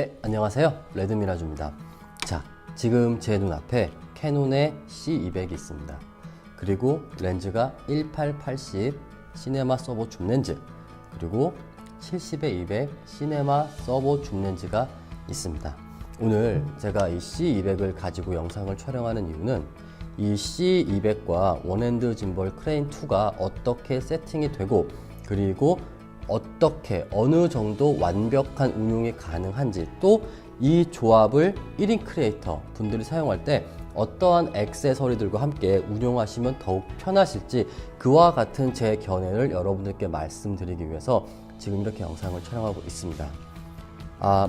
네, 안녕하세요. 레드미라주입니다. 자, 지금 제 눈앞에 캐논의 C200이 있습니다. 그리고 렌즈가 1880 시네마 서버 줌 렌즈, 그리고 70-200 시네마 서버 줌 렌즈가 있습니다. 오늘 제가 이 C200을 가지고 영상을 촬영하는 이유는 이 C200과 원핸드 짐벌 크레인2가 어떻게 세팅이 되고, 그리고 어떻게 어느 정도 완벽한 운용이 가능한지, 또 이 조합을 1인 크리에이터 분들이 사용할 때 어떠한 액세서리들과 함께 운용하시면 더욱 편하실지, 그와 같은 제 견해를 여러분들께 말씀드리기 위해서 지금 이렇게 영상을 촬영하고 있습니다.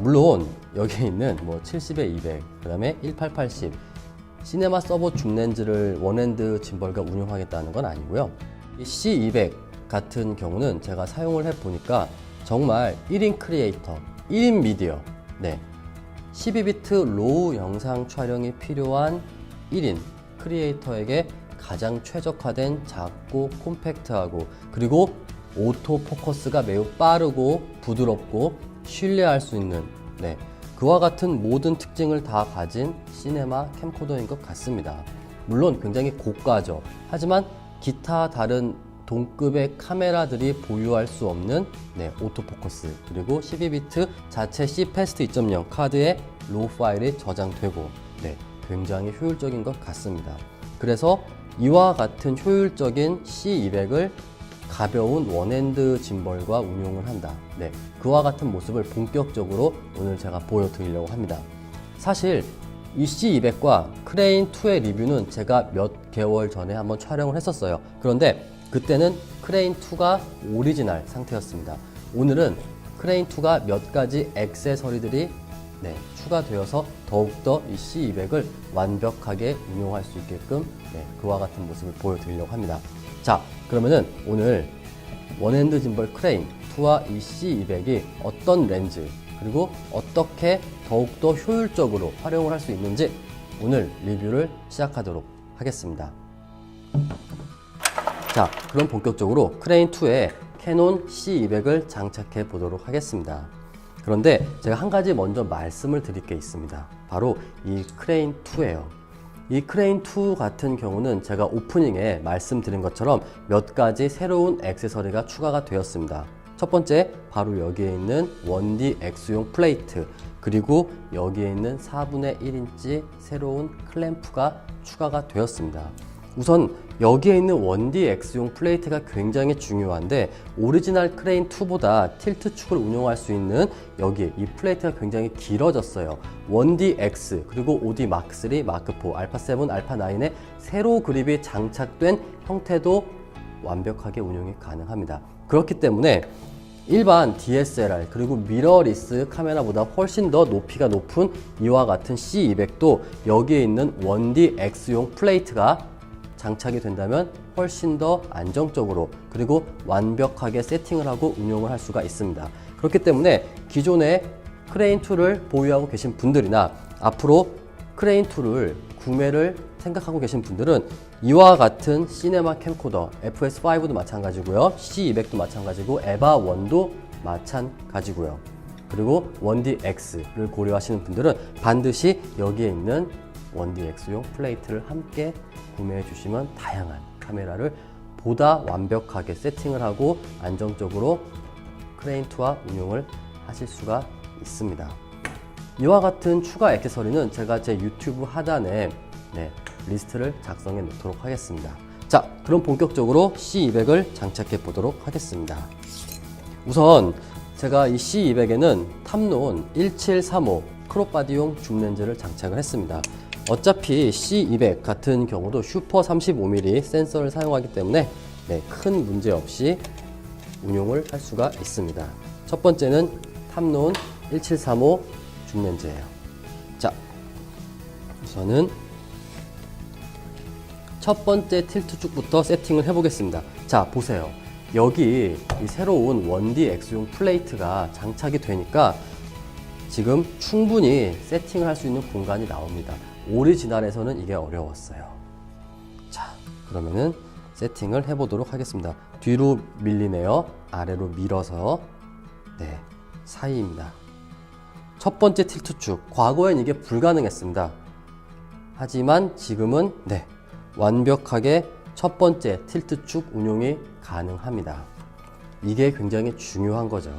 물론 여기에 있는 70-200, 그 다음에 1880 시네마 서버 줌 렌즈를 원핸드 짐벌과 운용하겠다는 건 아니고요. 이 C200 같은 경우는 제가 사용을 해보니까 정말 1인 크리에이터, 1인 미디어, 12비트 로우 영상 촬영이 필요한 1인 크리에이터에게 가장 최적화된 작고 콤팩트하고, 그리고 오토 포커스가 매우 빠르고 부드럽고 신뢰할 수 있는, 그와 같은 모든 특징을 다 가진 시네마 캠코더인 것 같습니다. 물론 굉장히 고가죠. 하지만 기타 다른 동급의 카메라들이 보유할 수 없는 오토포커스, 그리고 12비트 자체 C 패스트 2.0 카드에 로우 파일이 저장되고, 굉장히 효율적인 것 같습니다. 그래서 이와 같은 효율적인 C200을 가벼운 원핸드 짐벌과 운용을 한다. 그와 같은 모습을 본격적으로 오늘 제가 보여드리려고 합니다. 사실 이 C200과 크레인2의 리뷰는 제가 몇 개월 전에 한번 촬영을 했었어요. 그런데 그때는 크레인2가 오리지널 상태였습니다. 오늘은 크레인2가 몇 가지 액세서리들이 추가되어서 더욱더 이 C200을 완벽하게 운용할 수 있게끔 그와 같은 모습을 보여드리려고 합니다. 자, 그러면은 오늘 원핸드 짐벌 크레인2와 이 C200이 어떤 렌즈, 그리고 어떻게 더욱더 효율적으로 활용을 할 수 있는지 오늘 리뷰를 시작하도록 하겠습니다. 자, 그럼 본격적으로 크레인2에 캐논 C200을 장착해 보도록 하겠습니다. 그런데 제가 한 가지 먼저 말씀을 드릴 게 있습니다. 바로 이 크레인2예요. 이 크레인2 같은 경우는 제가 오프닝에 말씀드린 것처럼 몇 가지 새로운 액세서리가 추가가 되었습니다. 첫 번째, 바로 여기에 있는 1D X용 플레이트, 그리고 여기에 있는 4분의 1인치 새로운 클램프가 추가가 되었습니다. 우선 여기에 있는 1D X용 플레이트가 굉장히 중요한데, 오리지널 크레인2보다 틸트 축을 운용할 수 있는 여기 이 플레이트가 굉장히 길어졌어요. 1D X, 그리고 5D 마크3, 마크4, 알파7, 알파9에 세로 그립이 장착된 형태도 완벽하게 운용이 가능합니다. 그렇기 때문에 일반 DSLR 그리고 미러리스 카메라보다 훨씬 더 높이가 높은 이와 같은 C200도 여기에 있는 1D X용 플레이트가 장착이 된다면 훨씬 더 안정적으로, 그리고 완벽하게 세팅을 하고 운용을 할 수가 있습니다. 그렇기 때문에 기존에 크레인2를 보유하고 계신 분들이나 앞으로 크레인2를 구매를 생각하고 계신 분들은 이와 같은 시네마 캠코더 FS5도 마찬가지고요, C200도 마찬가지고, 에바1도 마찬가지고요, 그리고 1D X를 고려하시는 분들은 반드시 여기에 있는 1D X용 플레이트를 함께 구매해 주시면 다양한 카메라를 보다 완벽하게 세팅을 하고 안정적으로 크레인2와 운용을 하실 수가 있습니다. 이와 같은 추가 액세서리는 제가 제 유튜브 하단에 리스트를 작성해 놓도록 하겠습니다. 자, 그럼 본격적으로 C200을 장착해 보도록 하겠습니다. 우선 제가 이 C200에는 탐론 1735 크롭바디용 줌 렌즈를 장착을 했습니다. 어차피 C200 같은 경우도 슈퍼 35mm 센서를 사용하기 때문에 큰 문제 없이 운용을 할 수가 있습니다. 첫 번째는 탐론 1735 줌 렌즈예요. 자, 우선은 첫 번째 틸트 축부터 세팅을 해 보겠습니다. 자, 보세요. 여기 이 새로운 1D X용 플레이트가 장착이 되니까 지금 충분히 세팅을 할 수 있는 공간이 나옵니다. 오리지널에서는 이게 어려웠어요. 자, 그러면은 세팅을 해보도록 하겠습니다. 뒤로 밀리네요. 아래로 밀어서 사이입니다. 첫 번째 틸트축, 과거엔 이게 불가능했습니다. 하지만 지금은 완벽하게 첫 번째 틸트축 운용이 가능합니다. 이게 굉장히 중요한 거죠.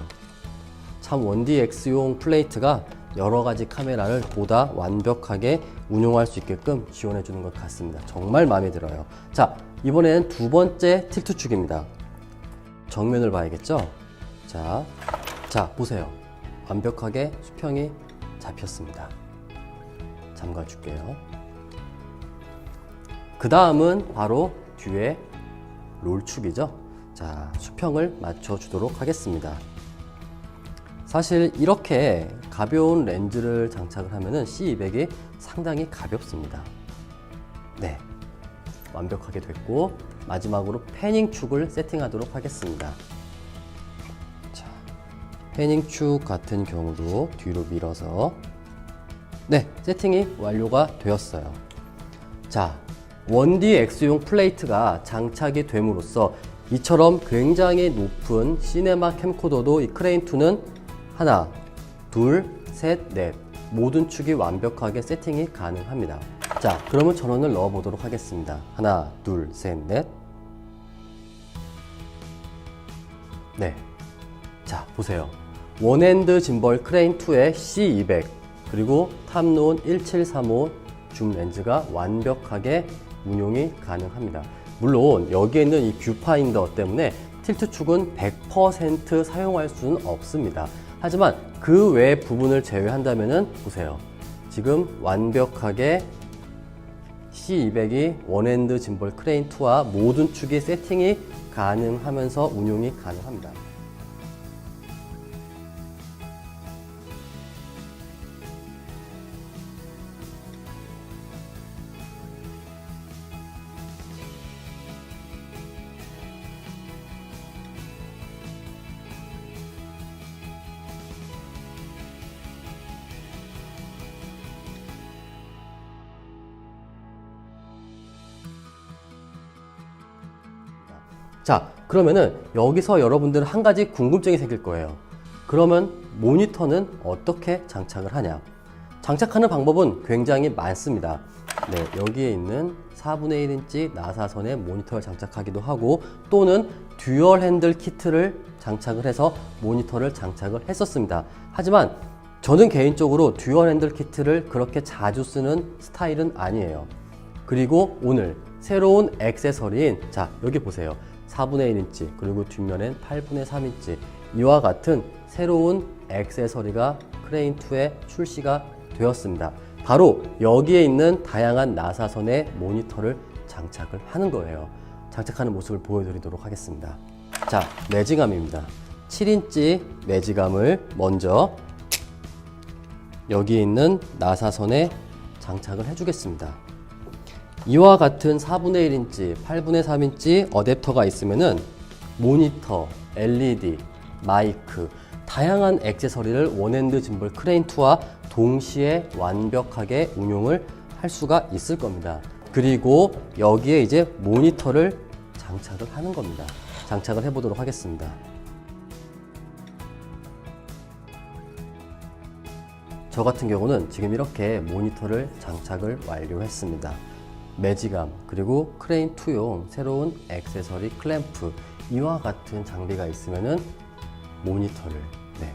참 1DX용 플레이트가 여러 가지 카메라를 보다 완벽하게 운용할 수 있게끔 지원해 주는 것 같습니다. 정말 마음에 들어요. 자, 이번에는 두 번째 틸트축입니다. 정면을 봐야겠죠? 자, 보세요. 완벽하게 수평이 잡혔습니다. 잠가 줄게요. 그 다음은 바로 뒤에 롤축이죠. 자, 수평을 맞춰 주도록 하겠습니다. 사실 이렇게 가벼운 렌즈를 장착을 하면은 C200이 상당히 가볍습니다. 네, 완벽하게 됐고 마지막으로 패닝축을 세팅하도록 하겠습니다. 자, 패닝축 같은 경우도 뒤로 밀어서 세팅이 완료가 되었어요. 자, 1DX용 플레이트가 장착이 됨으로써 이처럼 굉장히 높은 시네마 캠코더도 이 크레인2는 하나, 둘, 셋, 넷 모든 축이 완벽하게 세팅이 가능합니다. 자, 그러면 전원을 넣어 보도록 하겠습니다. 하나, 둘, 셋, 넷. 자, 보세요. 원핸드 짐벌 크레인2의 C200 그리고 탐론 1735 줌 렌즈가 완벽하게 운용이 가능합니다. 물론 여기에 있는 이 뷰파인더 때문에 틸트 축은 100% 사용할 수는 없습니다. 하지만 그 외 부분을 제외한다면은 보세요. 지금 완벽하게 C200이 원핸드 짐벌 크레인2와 모든 축이 세팅이 가능하면서 운용이 가능합니다. 자, 그러면은 여기서 여러분들은 한 가지 궁금증이 생길 거예요. 그러면 모니터는 어떻게 장착을 하냐? 장착하는 방법은 굉장히 많습니다. 여기에 있는 4분의 1인치 나사선에 모니터를 장착하기도 하고 또는 듀얼 핸들 키트를 장착을 해서 모니터를 장착을 했었습니다. 하지만 저는 개인적으로 듀얼 핸들 키트를 그렇게 자주 쓰는 스타일은 아니에요. 그리고 오늘 새로운 액세서리인 여기 보세요. 4분의 1인치 그리고 뒷면엔 8분의 3인치 이와 같은 새로운 액세서리가 크레인2에 출시가 되었습니다. 바로 여기에 있는 다양한 나사선의 모니터를 장착을 하는 거예요. 장착하는 모습을 보여드리도록 하겠습니다. 자, 매지감입니다. 7인치 매지감을 먼저 여기 있는 나사선에 장착을 해주겠습니다. 이와 같은 4분의 1인치, 8분의 3인치 어댑터가 있으면은 모니터, LED, 마이크, 다양한 액세서리를 원핸드 짐벌 크레인2와 동시에 완벽하게 운용을 할 수가 있을 겁니다. 그리고 여기에 이제 모니터를 장착을 하는 겁니다. 장착을 해보도록 하겠습니다. 저 같은 경우는 지금 이렇게 모니터를 장착을 완료했습니다. 매지감 그리고 크레인2용 새로운 액세서리 클램프 이와 같은 장비가 있으면은 모니터를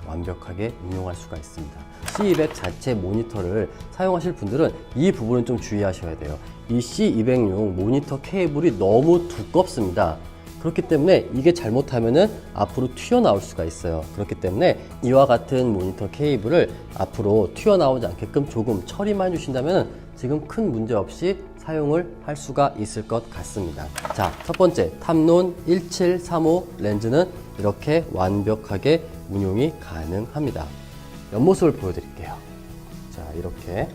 완벽하게 운용할 수가 있습니다. C200 자체 모니터를 사용하실 분들은 이 부분은 좀 주의하셔야 돼요. 이 C200용 모니터 케이블이 너무 두껍습니다. 그렇기 때문에 이게 잘못하면은 앞으로 튀어나올 수가 있어요. 그렇기 때문에 이와 같은 모니터 케이블을 앞으로 튀어나오지 않게끔 조금 처리만 해주신다면 지금 큰 문제 없이 사용을 할 수가 있을 것 같습니다. 자, 첫 번째 탐론 1735 렌즈는 이렇게 완벽하게 운용이 가능합니다. 옆모습을 보여드릴게요. 자, 이렇게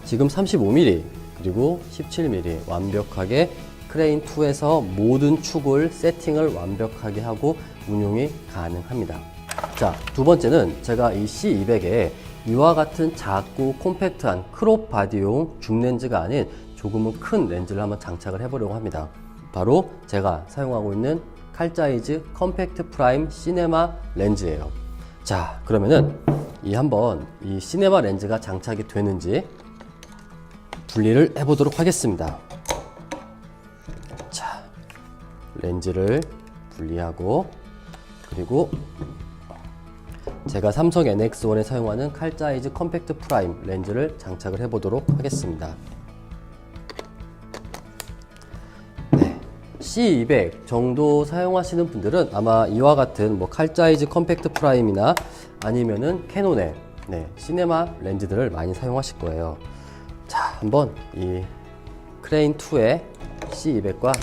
지금 35mm 그리고 17mm 완벽하게 크레인2에서 모든 축을 세팅을 완벽하게 하고 운용이 가능합니다. 자, 두 번째는 제가 이 C200에 이와 같은 작고 콤팩트한 크롭 바디용 줌 렌즈가 아닌 조금은 큰 렌즈를 한번 장착을 해보려고 합니다. 바로 제가 사용하고 있는 칼자이즈 컴팩트 프라임 시네마 렌즈예요. 자, 그러면은 한번 이 시네마 렌즈가 장착이 되는지 분리를 해보도록 하겠습니다. 자, 렌즈를 분리하고, 그리고 제가 삼성 NX1에 사용하는 칼자이즈 컴팩트 프라임 렌즈를 장착을 해보도록 하겠습니다. 네, C200 정도 사용하시는 분들은 아마 이와 같은 뭐 칼자이즈 컴팩트 프라임이나 아니면은 캐논의 시네마 렌즈들을 많이 사용하실 거예요. 자, 한번 이 크레인2의 C200과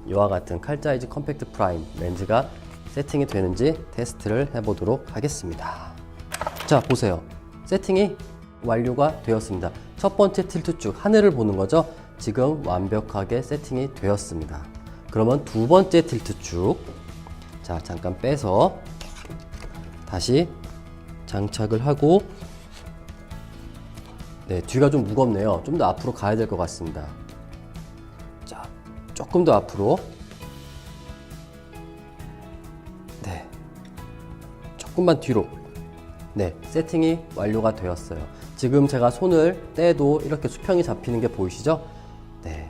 이와 같은 칼자이즈 컴팩트 프라임 렌즈가 세팅이 되는지 테스트를 해보도록 하겠습니다. 자, 보세요. 세팅이 완료가 되었습니다. 첫 번째 틸트 쭉 하늘을 보는 거죠. 지금 완벽하게 세팅이 되었습니다. 그러면 두 번째 틸트 쭉, 자, 잠깐 빼서 다시 장착을 하고, 네, 뒤가 좀 무겁네요. 좀 더 앞으로 가야 될 것 같습니다. 자, 조금 더 앞으로. 네, 조금만 뒤로. 네, 세팅이 완료가 되었어요. 지금 제가 손을 떼도 이렇게 수평이 잡히는 게 보이시죠? 네,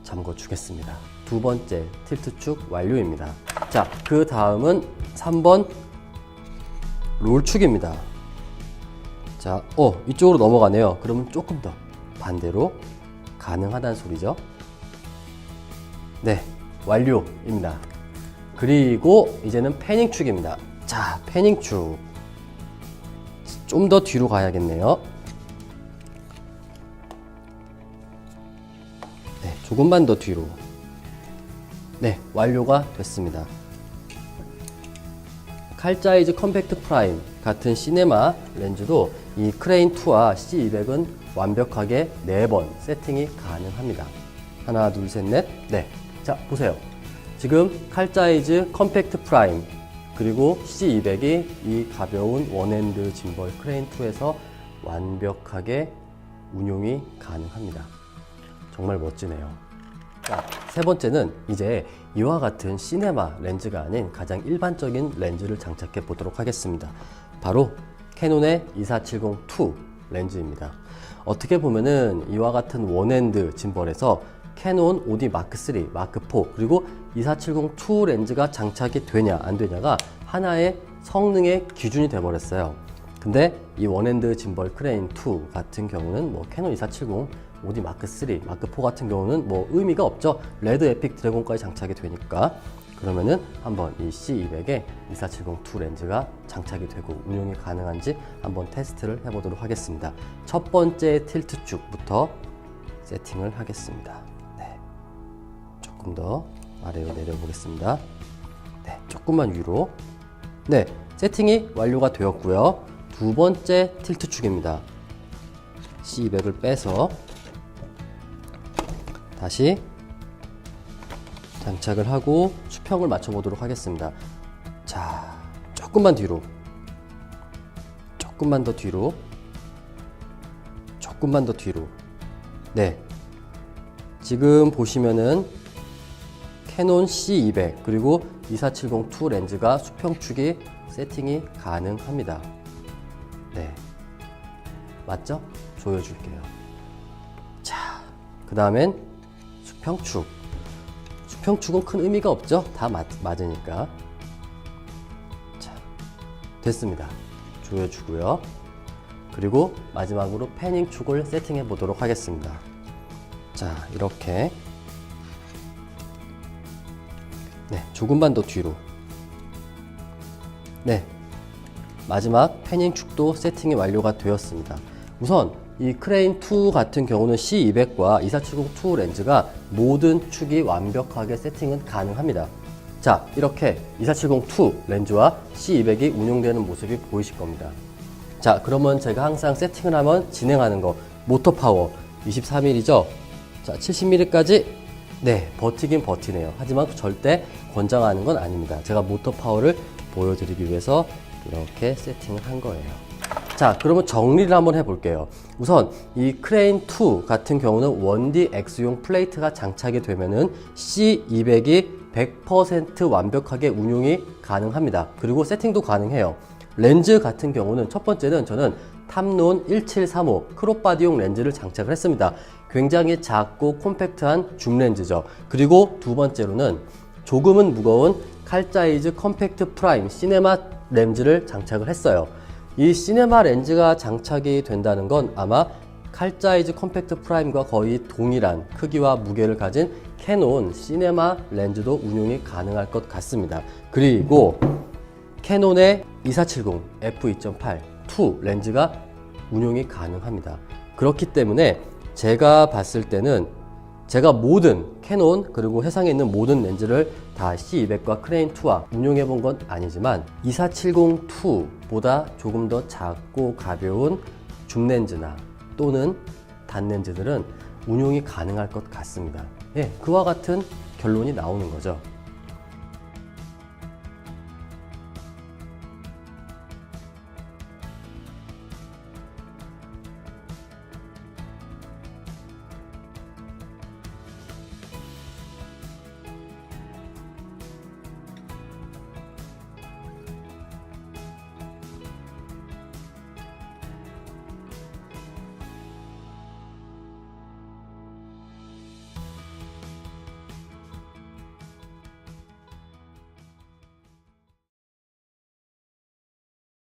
잠궈 주겠습니다. 두 번째 틸트 축 완료입니다. 자, 그 다음은 3번 롤축입니다. 자, 이쪽으로 넘어가네요. 그러면 조금 더 반대로 가능하다는 소리죠. 네, 완료입니다. 그리고 이제는 패닝축입니다. 자, 패닝축 좀 더 뒤로 가야겠네요. 네, 조금만 더 뒤로. 네, 완료가 됐습니다. 칼자이즈 컴팩트 프라임 같은 시네마 렌즈도 이 크레인2와 C200은 완벽하게 4번 세팅이 가능합니다. 하나, 둘, 셋, 넷. 네. 자, 보세요. 지금 칼자이즈 컴팩트 프라임 그리고 C200이 이 가벼운 원핸드 짐벌 크레인2에서 완벽하게 운용이 가능합니다. 정말 멋지네요. 자, 세 번째는 이제 이와 같은 시네마 렌즈가 아닌 가장 일반적인 렌즈를 장착해 보도록 하겠습니다. 바로 캐논의 2470-2 렌즈입니다. 어떻게 보면은 이와 같은 원핸드 짐벌에서 캐논 5D 마크 3, 마크 4 그리고 2470-2 렌즈가 장착이 되냐 안 되냐가 하나의 성능의 기준이 돼 버렸어요. 근데 이 원핸드 짐벌 크레인2 같은 경우는 뭐 캐논 2470 5D 마크 3, 마크 4 같은 경우는 뭐 의미가 없죠. 레드 에픽 드래곤까지 장착이 되니까. 그러면은 한번 이 C200에 2470-2 렌즈가 장착이 되고 운용이 가능한지 한번 테스트를 해보도록 하겠습니다. 첫 번째 틸트 축부터 세팅을 하겠습니다. 네, 조금 더 아래로 내려보겠습니다. 네, 조금만 위로. 네, 세팅이 완료가 되었고요. 두 번째 틸트 축입니다. C200을 빼서 다시 장착을 하고 수평을 맞춰 보도록 하겠습니다. 자, 조금만 뒤로, 조금만 더 뒤로, 조금만 더 뒤로. 네, 지금 보시면은 캐논 C200 그리고 2470-2 렌즈가 수평축이 세팅이 가능합니다. 네, 맞죠? 조여줄게요. 자, 그 다음엔 수평축. 수평축은 큰 의미가 없죠? 다 맞으니까. 자, 됐습니다. 조여주고요. 그리고 마지막으로 패닝축을 세팅해 보도록 하겠습니다. 자, 이렇게. 네, 조금만 더 뒤로. 네, 마지막 패닝축도 세팅이 완료가 되었습니다. 우선 이 크레인2 같은 경우는 C200과 2470-2 렌즈가 모든 축이 완벽하게 세팅은 가능합니다. 자, 이렇게 2470-2 렌즈와 C200이 운용되는 모습이 보이실 겁니다. 자, 그러면 제가 항상 세팅을 하면 진행하는 거 모터 파워 23mm죠? 자, 70mm까지 네, 버티긴 버티네요. 하지만 절대 권장하는 건 아닙니다. 제가 모터 파워를 보여드리기 위해서 이렇게 세팅을 한 거예요. 자, 그러면 정리를 한번 해볼게요. 우선 이 크레인2 같은 경우는 1D X용 플레이트가 장착이 되면은 C200이 100% 완벽하게 운용이 가능합니다. 그리고 세팅도 가능해요. 렌즈 같은 경우는 첫 번째는 저는 탐론 1735 크롭바디용 렌즈를 장착을 했습니다. 굉장히 작고 콤팩트한 줌 렌즈죠. 그리고 두 번째로는 조금은 무거운 칼자이즈 컴팩트 프라임 시네마 렌즈를 장착을 했어요. 이 시네마 렌즈가 장착이 된다는 건 아마 칼자이즈 컴팩트 프라임과 거의 동일한 크기와 무게를 가진 캐논 시네마 렌즈도 운용이 가능할 것 같습니다. 그리고 캐논의 2470 f2.8 2 렌즈가 운용이 가능합니다. 그렇기 때문에 제가 봤을 때는 제가 모든 캐논 그리고 세상에 있는 모든 렌즈를 다 C200과 크레인2와 운용해 본 건 아니지만 2470-2보다 조금 더 작고 가벼운 줌 렌즈나 또는 단 렌즈들은 운용이 가능할 것 같습니다. 예, 그와 같은 결론이 나오는 거죠.